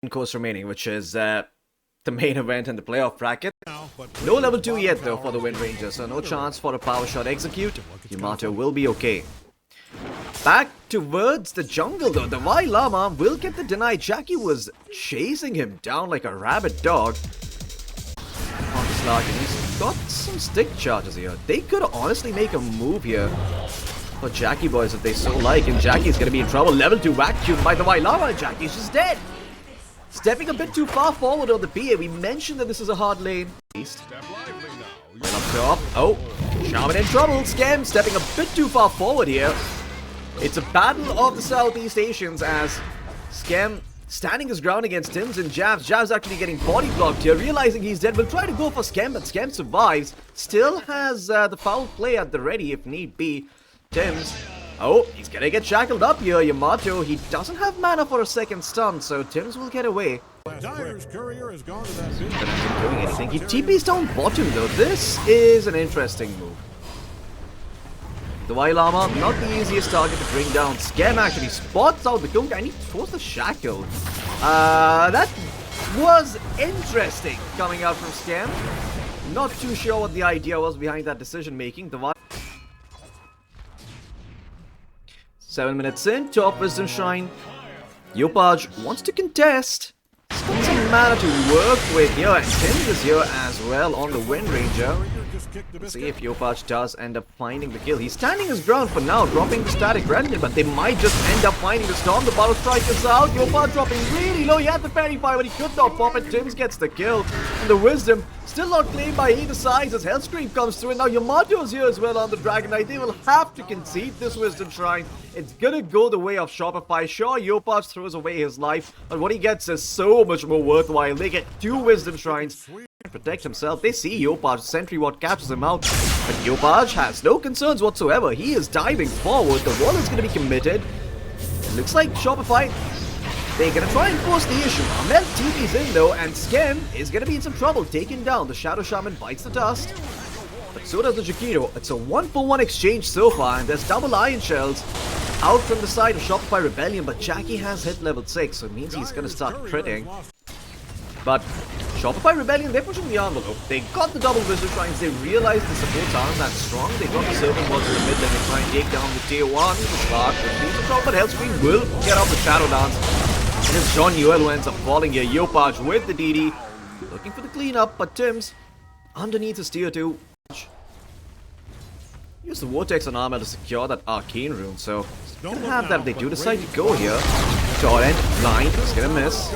course remaining, which is the main event in the playoff bracket. No level 2 yet though for the Wind Ranger, so no chance for a power shot execute. Yamato will be okay. Back towards the jungle though, the Vai Llama will get the deny. Jackie was chasing him down like a rabid dog. On the slug, and he's got some stick charges here. They could honestly make a move here for Jackie boys if they so like, and Jackie's gonna be in trouble. Level 2 vacuum by the Vai Llama, and Jackie's just dead. Stepping a bit too far forward on the PA. We mentioned that this is a hard lane. Well up top. Oh, Shaman in trouble. Scam stepping a bit too far forward here. It's a battle of the Southeast Asians as Scam standing his ground against Tims and Javs. Javs actually getting body blocked here. Realizing he's dead, will try to go for Scam, but Scam survives. Still has the foul play at the ready if need be. Tims. Oh, he's gonna get shackled up here. Yamato, he doesn't have mana for a second stun, so Tims will get away. Dyer's courier has gone to that field. But he's not doing anything. He TP's down bottom though. This is an interesting move. The Vai Llama, not the easiest target to bring down. Scam actually spots out the Gunga and he throws the shackle. That was interesting coming out from Scam. Not too sure what the idea was behind that decision making. The 7 minutes in, top Wisdom Shrine. Yopaj wants to contest. He's got some mana to work with here, and Tims is here as well on the Wind Ranger. Let's see if Yopaj does end up finding the kill. He's standing his ground for now, dropping the static remnant, but they might just end up finding the storm. The Battle Strike is out. Yopaj dropping really low. He had the fairy fire, but he could not pop it. Tims gets the kill. And the Wisdom still not claimed by either side as Hellscream comes through. And now Yamato's here as well on the Dragon Knight. They will have to concede this Wisdom Shrine. It's gonna go the way of Shopify. Sure, Yopaj throws away his life, but what he gets is so much more worthwhile. They get 2 Wisdom Shrines. Protect himself. They see Yopaj. Sentry Ward captures him out. But Yopaj has no concerns whatsoever. He is diving forward. The wall is going to be committed. It looks like Shopify, they're going to try and force the issue. Amel TP's in though, and Scam is going to be in some trouble. Taken down. The Shadow Shaman bites the dust. But so does the Jakiro. It's a 1-for-1 exchange so far, and there's double Iron Shells out from the side of Shopify Rebellion. But Jackie has hit level 6, so it means he's going to start critting. But Shopify Rebellion, they're pushing the envelope. They got the double Wisdom Shrines. They realized the supports aren't that strong. They got the Serpent Walls in the mid lane. They try and take down the tier 1. The Spark, but Hellscream will get off the Shadow Dance. And it's John Newell who ends up falling here. Yopaj with the DD. Looking for the cleanup, but Tims underneath his tier 2. Use the Vortex on Armor to secure that Arcane Rune. So, gonna have that if they do decide to go here. Torrent, blind, he's gonna miss.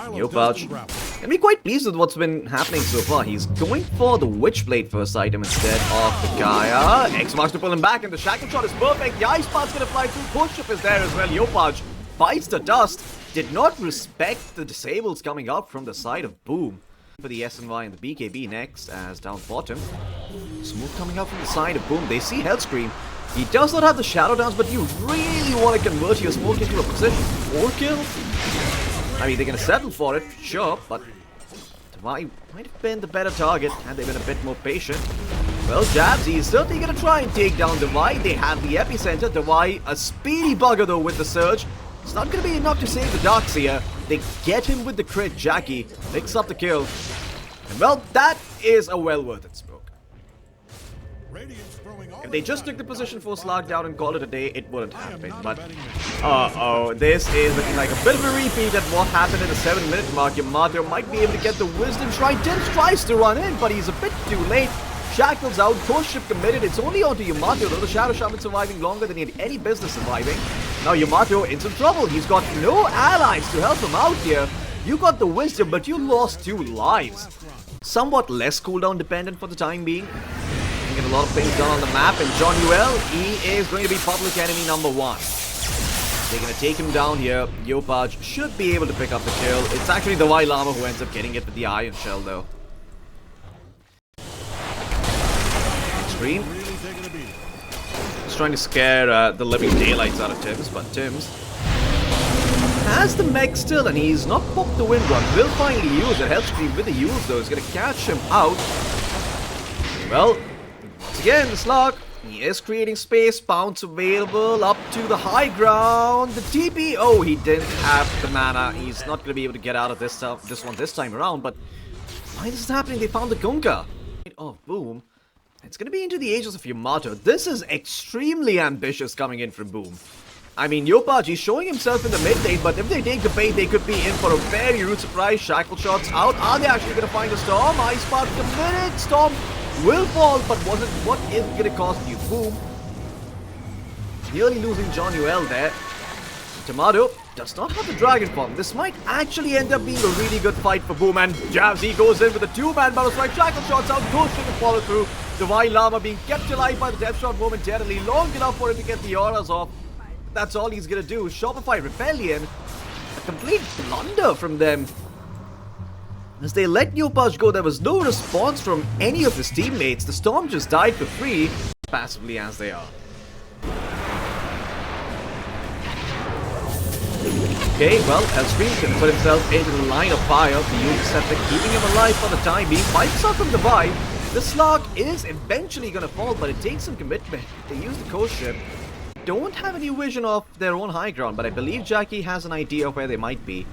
Yopaj gonna be quite pleased with what's been happening so far. He's going for the Witchblade first item instead of the Gaia. X marks to pull him back, and the Shackle Shot is perfect. The Ice Path's gonna fly through. Push-up is there as well. Yopaj bites the dust. Did not respect the disables coming up from the side of Boom. For the SNY and the BKB next, as down bottom. Smooth coming up from the side of Boom. They see Hellscream. He does not have the Shadow Dance, but you really want to convert your smoke into a position 4 kill? I mean, they're going to settle for it, sure, but Devai might have been the better target had they been a bit more patient. Well, Jabs, he's certainly going to try and take down Devai. They have the epicenter. Devai, a speedy bugger though with the surge. It's not going to be enough to save the Darkseer. They get him with the crit. Jackie picks up the kill. And well, that is a well worth it smoke. If they just took the position for Slug down and called it a day, it wouldn't happen. But, this is looking like a bit of a repeat at what happened in the 7-minute mark. Yamato might be able to get the Wisdom Shrine. Tims tries to run in, but he's a bit too late. Shackles out, Push-up committed. It's only onto Yamato, though the Shadow Shaman surviving longer than he had any business surviving. Now Yamato in some trouble. He's got no allies to help him out here. You got the Wisdom, but you lost 2 lives. Somewhat less cooldown dependent for the time being. You get a lot of things done on the map, and John Newell, he is going to be public enemy number 1. They're going to take him down here. Yopaj should be able to pick up the kill. It's actually the Vai Llama who ends up getting it with the Iron Shell, though. Extreme. He's trying to scare the living daylights out of Tims, but Tims has the mech still, and he's not popped the Wind Run. Will finally use it. Hellscream with the use, though, is going to catch him out. Well, once again, the Slug He is creating space, bounce available, up to the high ground, the TP, oh, he didn't have the mana, he's not going to be able to get out of this one this time around, but why is this happening? They found the Gunga. Oh, boom. It's going to be into the Aegis of Yamato. This is extremely ambitious coming in from Boom. I mean, Yopaj, he's showing himself in the mid lane, but if they take the bait, they could be in for a very rude surprise. Shackle shots out. Are they actually going to find a Storm? Ice Spark committed. Storm will fall, but what is it going to cost you? Boom. Nearly losing John Uel there. Tomato does not have the Dragon Form. This might actually end up being a really good fight for Boom. And Jabs, he goes in with a two-man battle strike. Shackle shots out. Ghost Trick and follow through. Divine Llama being kept alive by the Death Shot momentarily. Long enough for him to get the auras off. That's all he's going to do. Shopify Rebellion. A complete blunder from them. As they let Yopaj go, there was no response from any of his teammates. The Storm just died for free, passively as they are. Okay, well, Hellscream can put himself into the line of fire. The Unit Scepter keeping him alive for the time being. Wipes out from the Vibe. The Slug is eventually going to fall, but it takes some commitment. They use the Coast Ship. Don't have any vision of their own high ground, but I believe Jackie has an idea of where they might be.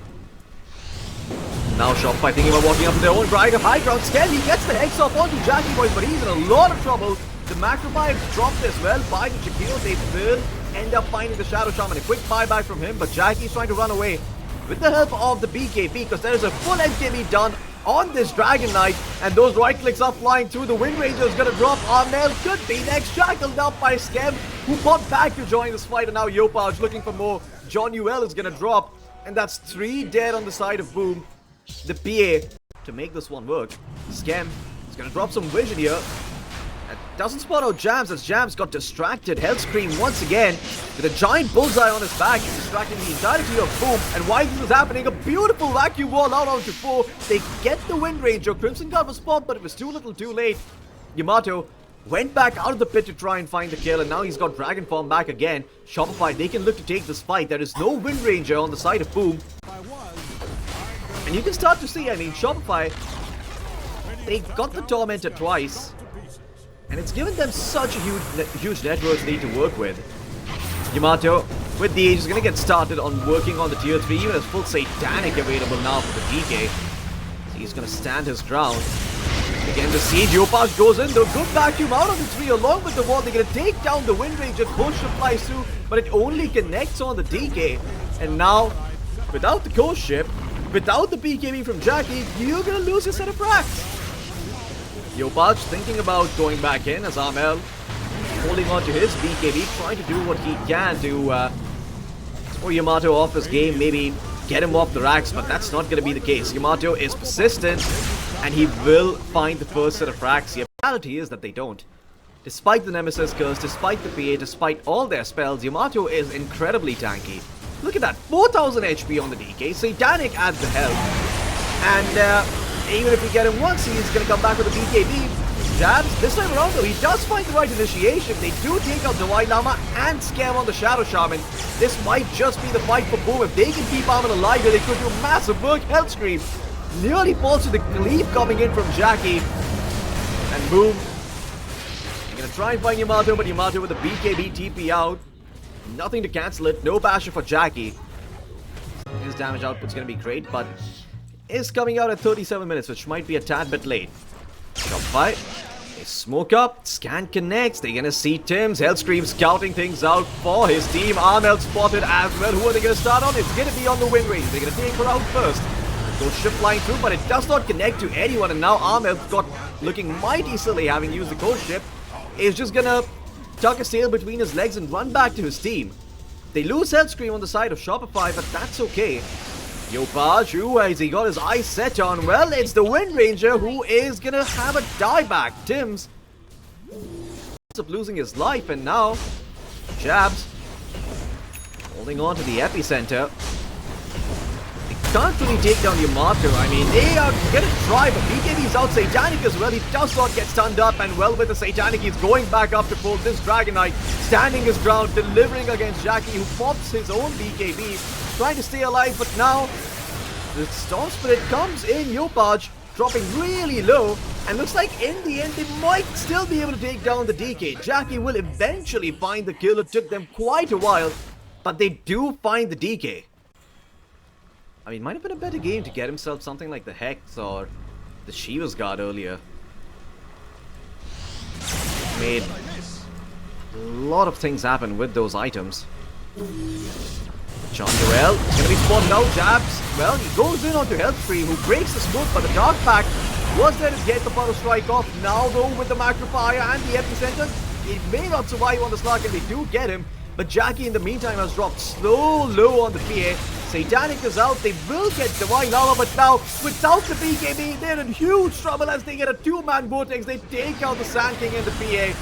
Now Shopify thinking about walking up to their own high ground. Scared, he gets the Hex off onto Jackie Boys, but he's in a lot of trouble. The Macro Vibe dropped as well by the Shakiro. They will end up finding the Shadow Shaman. A quick buyback from him, but Jackie's trying to run away with the help of the BKB because there is a full NKB done on this Dragon Knight, and those right clicks are flying through. The Wind Ranger is going to drop. Arnell could be next, shackled up by Skem, who popped back to join this fight, and now Yopaj looking for more. John Uel is going to drop, and that's 3 dead on the side of Boom. The PA to make this one work. Skem is going to drop some vision here. Doesn't spot out Jams as Jams got distracted. Hellscream once again with a giant bullseye on his back, distracting the entirety of Boom. And while this is happening, a beautiful vacuum wall out onto 4. They get the Wind Ranger. Crimson Guard was spot, but it was too little too late. Yamato went back out of the pit to try and find the kill, and now he's got Dragon Form back again. Shopify, they can look to take this fight. There is no Wind Ranger on the side of Boom. And you can start to see, I mean, Shopify, they got the Tormentor twice. And it's given them such a huge network they need to work with. Yamato, with the Age, is going to get started on working on the tier 3, even as full Satanic available now for the DK. So he's going to stand his ground. Again, the Siege, Yopaj goes in, the good vacuum out of the 3 along with the wall. They're going to take down the Wind Ranger, Ghost Ship flies through, but it only connects on the DK. And now, without the Ghost Ship, without the BKB from Jackie, you're going to lose your set of frags. Yopaj thinking about going back in as Armel holding on to his BKB, trying to do what he can to throw Yamato off his game, maybe get him off the racks, but that's not going to be the case. Yamato is persistent, and he will find the first set of frags. The reality is that they don't. Despite the Nemesis Curse, despite the PA, despite all their spells, Yamato is incredibly tanky. Look at that, 4000 HP on the DK, Satanic adds the help, and even if we get him once, he's going to come back with a BKB. Jabs, this time around though, he does find the right initiation. They do take out the White Llama and Scam on the Shadow Shaman. This might just be the fight for Boom. If they can keep Armin alive, they could do massive work. Hellscream nearly falls to the cleave coming in from Jackie. And Boom, they're going to try and find Yamato, but Yamato with a BKB TP out. Nothing to cancel it, no basher for Jackie. His damage output's going to be great, but is coming out at 37 minutes, which might be a tad bit late. Shopify, they smoke up, Scan connects, they're gonna see Tim's, Hellscream scouting things out for his team. Armel spotted as well. Who are they gonna start on? It's gonna be on the Wind Range. They're gonna take her out first. Goes ship flying through, but it does not connect to anyone, and now Armel's got looking mighty silly having used the Ghost Ship. Is just gonna tuck his tail between his legs and run back to his team. They lose Hellscream on the side of Shopify, but that's okay. Yopaj, who has he got his eyes set on? Well, it's the Wind Ranger who is gonna have a dieback. Tim's ends up losing his life, and now Jabs holding on to the epicenter. They can't really take down Yamato. I mean, they are gonna try, but BKB's out. Satanic as well. He does not get stunned up, and well, with the Satanic, he's going back up to pull this Dragon Knight, standing his ground, delivering against Jackie, who pops his own BKB. Trying to stay alive, but now the Storm Spirit comes in. Yopaj dropping really low. And looks like in the end they might still be able to take down the DK. Jackie will eventually find the kill. It took them quite a while, but they do find the DK. I mean, it might have been a better game to get himself something like the Hex or the Shiva's Guard earlier. Made a lot of things happen with those items. John Joel is going to be spotted out. Jabs, well, he goes in onto Healthstream, who breaks the smoke, but the Dark Pact was there to get the Puddle Strike off. Now, though, with the Macro Fire and the Epicenter, he may not survive on the slug, and they do get him. But Jackie, in the meantime, has dropped so low on the PA. Satanic is out. They will get Divine Lava, but now, without the BKB, they're in huge trouble as they get a two-man Vortex. They take out the Sand King and the PA.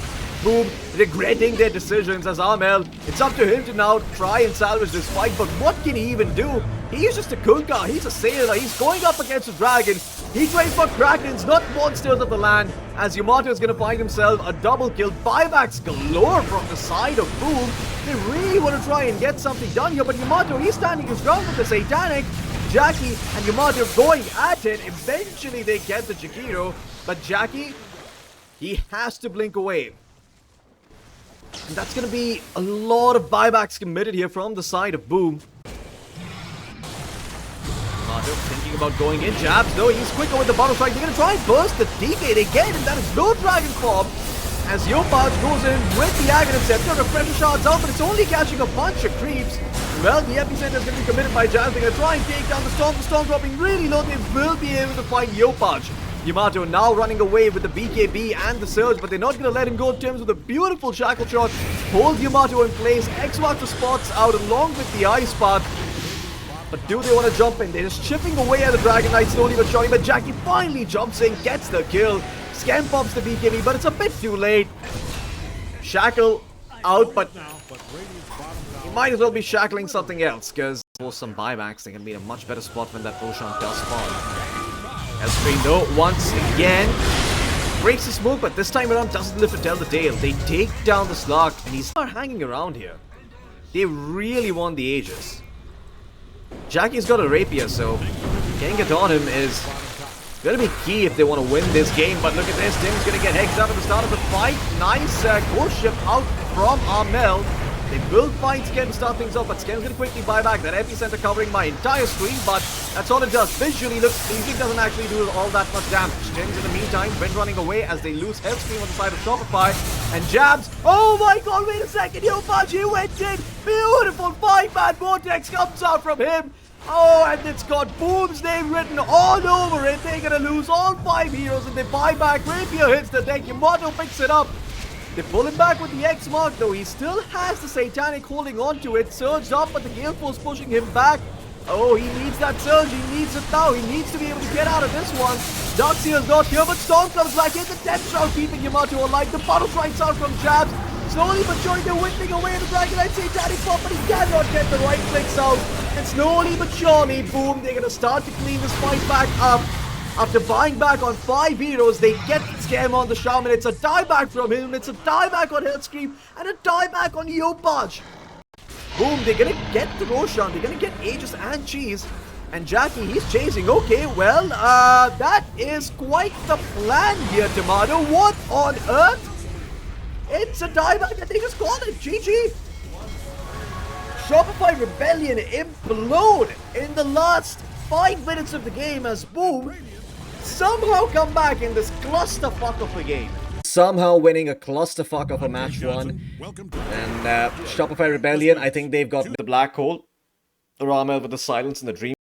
Boom, regretting their decisions as Armel. It's up to him to now try and salvage this fight, but what can he even do? He's just a Kunkka, he's a sailor, he's going up against a dragon. He trains for Krakens, not monsters of the land, as Yamato is going to find himself a double kill. Buybacks galore from the side of Boom. They really want to try and get something done here, but Yamato, he's standing his ground with the Satanic. Jackie and Yamato going at it. Eventually they get the Jakiro, but Jackie, he has to blink away. And that's going to be a lot of buybacks committed here from the side of Boom. Yamato thinking about going in. Jabs, though, he's quicker with the Bottle Strike. They're going to try and burst the DK. They get him. That is no Dragon Form. As Yopaj goes in with the Aghanim Scepter, refresher shards out, but it's only catching a bunch of creeps. Well, the Epicenter is going to be committed by Jabs. They're going to try and take down the Storm. The Storm dropping really low. They will be able to find Yopaj. Yamato now running away with the BKB and the Surge, but they're not going to let him go in terms of the beautiful Shackle Shot. Holds Yamato in place. X marks the spots out along with the Ice Path. But do they want to jump in? They're just chipping away at the Dragon Knight slowly but surely, but Jackie finally jumps in, gets the kill. Scam pops the BKB, but it's a bit too late. Shackle out, but he might as well be shackling something else, because for some buybacks, they can be in a much better spot when that Ocean does spawn. Hellscream though, once again, breaks the smoke, but this time around doesn't live to tell the tale. They take down the Slug, and he's not hanging around here. They really want the Aegis. Jackie's got a Rapier, so getting it on him is going to be key if they want to win this game. But look at this, Tim's going to get hexed out at the start of the fight. Nice ghost ship out from Armel. They will find Sken to start things off, but Sken's going to quickly buy back that Epicenter covering my entire screen, but that's all it does. Visually looks pleasing, doesn't actually do all that much damage. Tim's in the meantime been running away as they lose Hellscream on the side of Shopify, and Jabs, oh my god, wait a second, Yopachi went in, beautiful 5-man Vortex comes out from him. Oh, and it's got Boom's name written all over it. They're gonna lose all 5 heroes and they buy back. Rapier hits the deck, Yamato picks it up. They pull him back with the X mark, though he still has the Satanic holding on to it. Surged up, but the Gale Force pushing him back. Oh, he needs that Surge, he needs it now. He needs to be able to get out of this one. Darkseer's not here, but Storm comes back in. The Death Shroud keeping Yamato alive. The Bottle Strikes out from Jabs. Slowly but surely they're whipping away the Dragon Knight Satanic pop, but he cannot get the right clicks out. And slowly but surely, Boom, they're going to start to clean this fight back up. After buying back on 5 heroes, they get Scam on the Shaman. It's a dieback from him, it's a dieback on Hellscream, and a dieback on Yopaj. Boom, they're going to get the Roshan, they're going to get Aegis and Cheese. And Jackie, he's chasing. Okay, well, that is quite the plan here, Tomato. What on earth? It's a dieback, I think it's called it. GG. Shopify Rebellion implode in the last 5 minutes of the game as Boom somehow come back in this clusterfuck of a game. Somehow winning a clusterfuck of a match 1. And Shopify Rebellion, I think they've got the Black Hole. Ramel with the Silence and the Dream.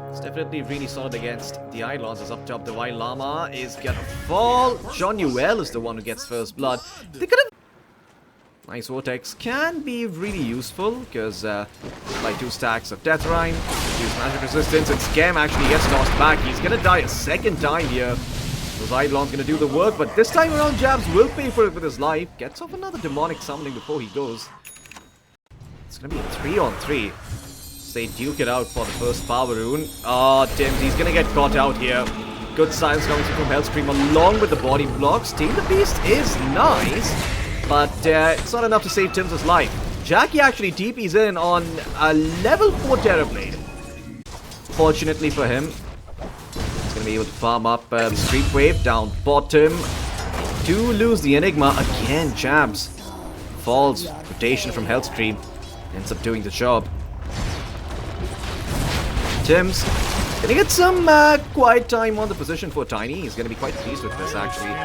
It's definitely really solid against the Eidolons. Is up top. The Wild Llama is gonna fall. John Newell is the one who gets first blood. They could have... Nice Vortex can be really useful because by 2 stacks of Tetherine, use magic resistance, and Scam actually gets tossed back. He's gonna die a second time here. So Eidolon's gonna do the work, but this time around Jabs will pay for it with his life. Gets off another demonic summoning before he goes. It's gonna be a 3-on-3. They duke it out for the first power rune. Tim's, he's gonna get caught out here. Good silence coming from Hellscream along with the body blocks. Team the Beast is nice, but it's not enough to save Tim's life. Jackie actually TP's in on a level 4 Terrorblade. Fortunately for him, it's gonna be able to farm up the Street Wave down bottom. Do lose the Enigma again, Jabs. Falls, rotation from Hellstream. Ends up doing the job. Tim's gonna get some quiet time on the position for Tiny. He's gonna be quite pleased with this, actually.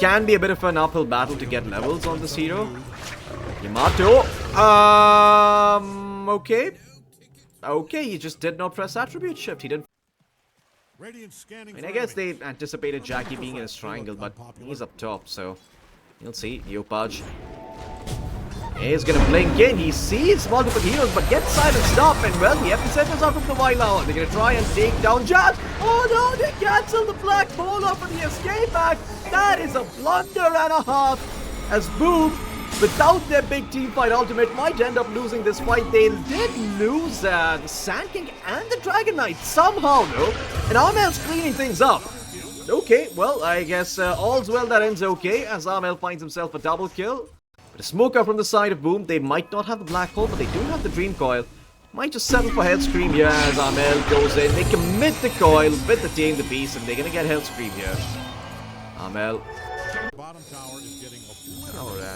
Can be a bit of an uphill battle to get levels on this hero. Yamato. Okay. Okay, he just did not press attribute shift. He didn't. I mean, I guess they anticipated Jackie being in his triangle, but he's up top, so you'll see. Yopaj is gonna blink in. He sees multiple heroes, but gets silenced up, and well, the epicenter's out from the Wailau. They're gonna try and take down Jazz. Oh no, they cancel the black hole off for the escape back. That is a blunder and a half, as Boom, without their big team fight ultimate, might end up losing this fight. They did lose the Sand King and the Dragon Knight somehow, though. And Armel's cleaning things up. Okay, well, I guess all's well that ends okay, as Armel finds himself a double kill. But a smoker from the side of Boom. They might not have the black hole, but they do have the Dream Coil. Might just settle for Hellscream here as Armel goes in. They commit the coil with the Tame the Beast, and they're gonna get Hellscream here. Armel. Bottom tower is getting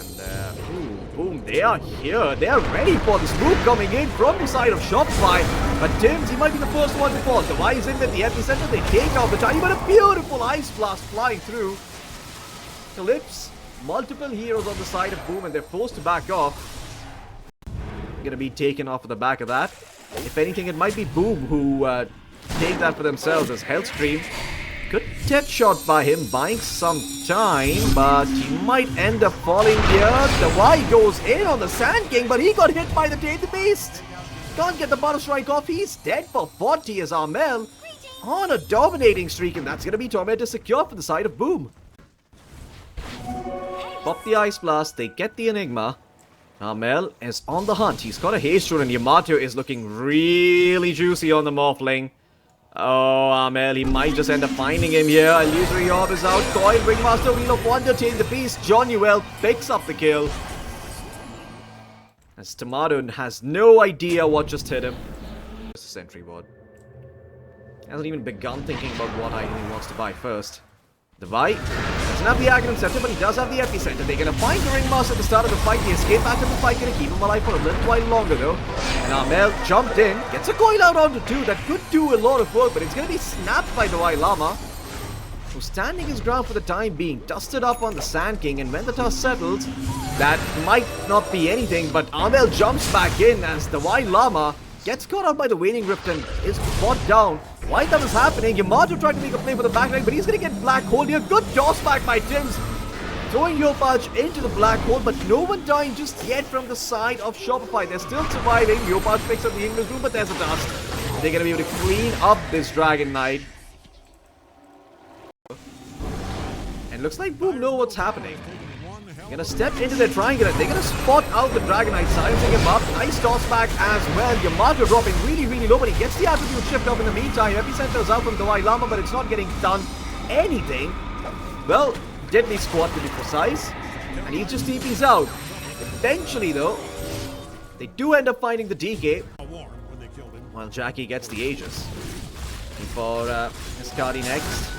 And Boom, they are here. They are ready for this move coming in from the side of Shopify. But Tim's, he might be the first one to fall. The Y is in with the epicenter. They take out the Tiny, but a beautiful Ice Blast flying through. Calypse, multiple heroes on the side of Boom, and they're forced to back off. Gonna be taken off of the back of that. If anything, it might be Boom who take that for themselves as Hellstream. Good tech shot by him, buying some time, but he might end up falling here. The Y goes in on the Sand King, but he got hit by the Tame the Beast. Can't get the Butter Strike off. He's dead for 40 as Armel on a dominating streak, and that's going to be Tormentor secure for the side of Boom. Pop the Ice Blast, they get the Enigma. Armel is on the hunt. He's got a Haste Rune, and Yamato is looking really juicy on the Morphling. Oh, Armel, he might just end up finding him here. Illusory Orb is out. Coil, Ringmaster, Wheel of Wonder, Tame the Beast. John Newell picks up the kill. As Tomato has no idea what just hit him. Just a sentry ward. Hasn't even begun thinking about what item he wants to buy first. The Vi doesn't have the Aghanim Scepter, but he does have the Epicenter. They're going to find the Ringmaster at the start of the fight. The escape back to the fight going to keep him alive for a little while longer, though. And Armel jumped in, gets a coil out onto 2. That could do a lot of work, but it's going to be snapped by the Wailama, who's standing his ground for the time being, dusted up on the Sand King. And when the toss settles, that might not be anything, but Armel jumps back in as the Wailama gets caught out by the Waning Rift and is brought down. While that was happening, Yamato tried to make a play for the backline, but he's going to get Black Hole here. Good toss back by Tims, throwing Yopaj into the Black Hole, but no one dying just yet from the side of Shopify. They're still surviving. Yopaj picks up the English room, but there's a dust. They're going to be able to clean up this Dragon Knight. And looks like Boom know what's happening. They're gonna step into their triangle and they're gonna spot out the Dragon Knight, silencing him up. Nice toss back as well. Yamato dropping really, really low, but he gets the attribute shift up in the meantime. Epicenter's out from the Wailama, but it's not getting done anything. Well, Deadly Squad to be precise. And he just TP's out. Eventually, though, they do end up finding the DK. While Jackie gets the Aegis. Looking for Escadi next.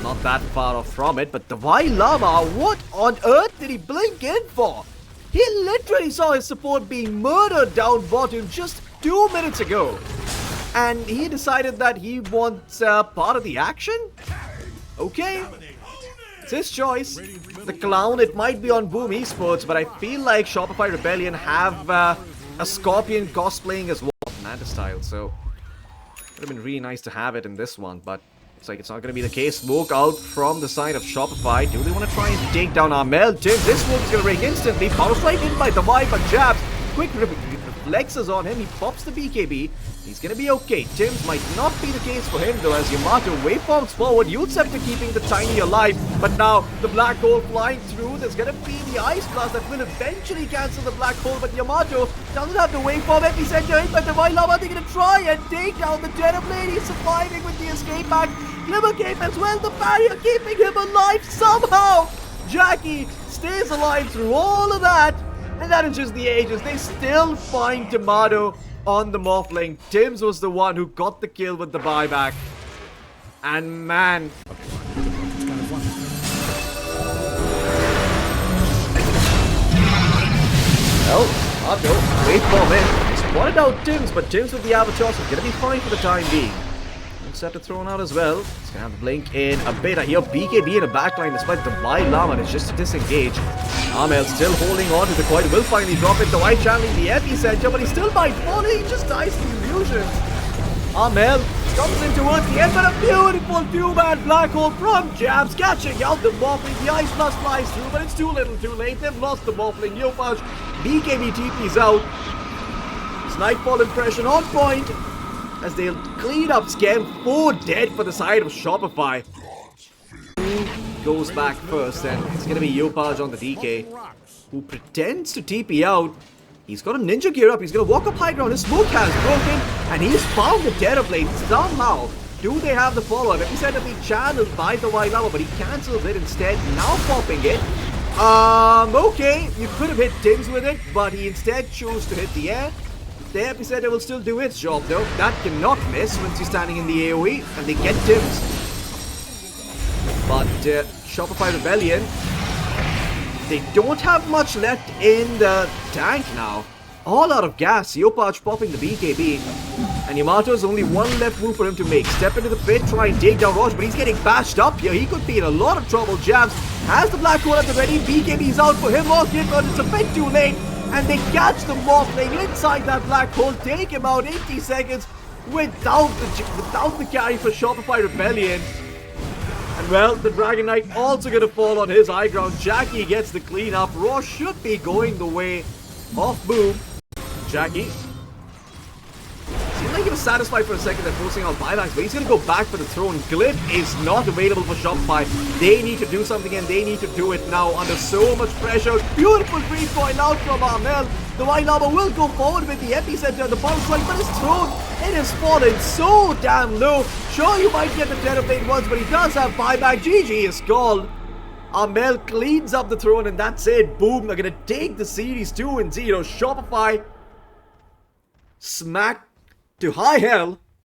Not that far off from it, but the Wailama, what on earth did he blink in for? He literally saw his support being murdered down bottom just 2 minutes ago. And he decided that he wants part of the action? Okay. It's his choice. The clown, it might be on Boom Esports, but I feel like Shopify Rebellion have a Scorpion cosplaying as well, Manta style, so it would have been really nice to have it in this one, but looks like it's not going to be the case. Smoke out from the side of Shopify. Do they want to try and take down Armel? Tim, this smoke is going to break instantly. Power strike in by the Y, but jabs. Quick reflexes on him. He pops the BKB. He's going to be okay. Tim's might not be the case for him though, as Yamato waveforms forward. You'll Scepter keeping the Tiny alive. But now the Black Hole flying through. There's going to be the Ice Blast that will eventually cancel the Black Hole. But Yamato doesn't have the waveform. Epicenter hit by the Wailama. They're going to try and take down the Terrorblade. He's surviving with the escape back. Glimmer Cape as well. The barrier keeping him alive somehow. Jackie stays alive through all of that. And that is just the Aegis. They still find Tomato on the Morphling. Tims was the one who got the kill with the buyback. And man, well, Arto, great bomb in. He's spotted out Tims, but Tims with the avatars is going to be fine for the time being. Looks set to throw out as well. He's going to have the blink in a bit. I hear BKB in the backline despite the blind llama, and it's just to disengage. Amel still holding on to the coin. Will finally drop it. The white channeling the epicenter, but he still might fall. He just dies to the illusion. Amel comes in towards the end, but a beautiful two-man black hole from Jabs, catching out the Morphling. The Ice Blast flies through, but it's too little too late. They've lost the Morphling. Yopaj, BKB TP's out. It's Nightfall impression on point as they'll clean up Scam. 4 dead for the side of Shopify. Goes back first, and it's going to be Yopaj on the DK, who pretends to TP out. He's got a ninja gear up. He's going to walk up high ground. His smoke has broken, and he's found the Terrorblade somehow. Do they have the follow-up? Epicenter being channeled by the White Lava, but he cancels it instead. Now popping it. Okay, you could have hit Tims with it, but he instead chose to hit the air. The Epicenter will still do its job, though. That cannot miss once he's standing in the AoE, and they get Tims. But Shopify Rebellion, they don't have much left in the tank now. All out of gas. Yopaj popping the BKB. And Yamato's only one left move for him to make. Step into the pit, try and take down Roche, but he's getting bashed up here. He could be in a lot of trouble. Jabs has the black hole at the ready. BKB's out for him. Lock in, but it's a bit too late. And they catch the Morphling inside that black hole. Take him out 80 seconds without the carry for Shopify Rebellion. And well, the Dragon Knight also going to fall on his high ground. Jackie gets the clean up. Roche should be going the way of Boom. Jackie seemed like he was satisfied for a second at forcing out buybacks, but he's going to go back for the throne. Glyph is not available for Shopify. They need to do something, and they need to do it now under so much pressure. Beautiful free point out from Armel. The White Lava will go forward with the epicenter and the bottom strike, but his throne, it has fallen so damn low. Sure, you might get the Terrorblade once, but he does have buyback. GG is called. Armel cleans up the throne, and that's it. Boom, they're going to take the series 2-0. Shopify smack to high hell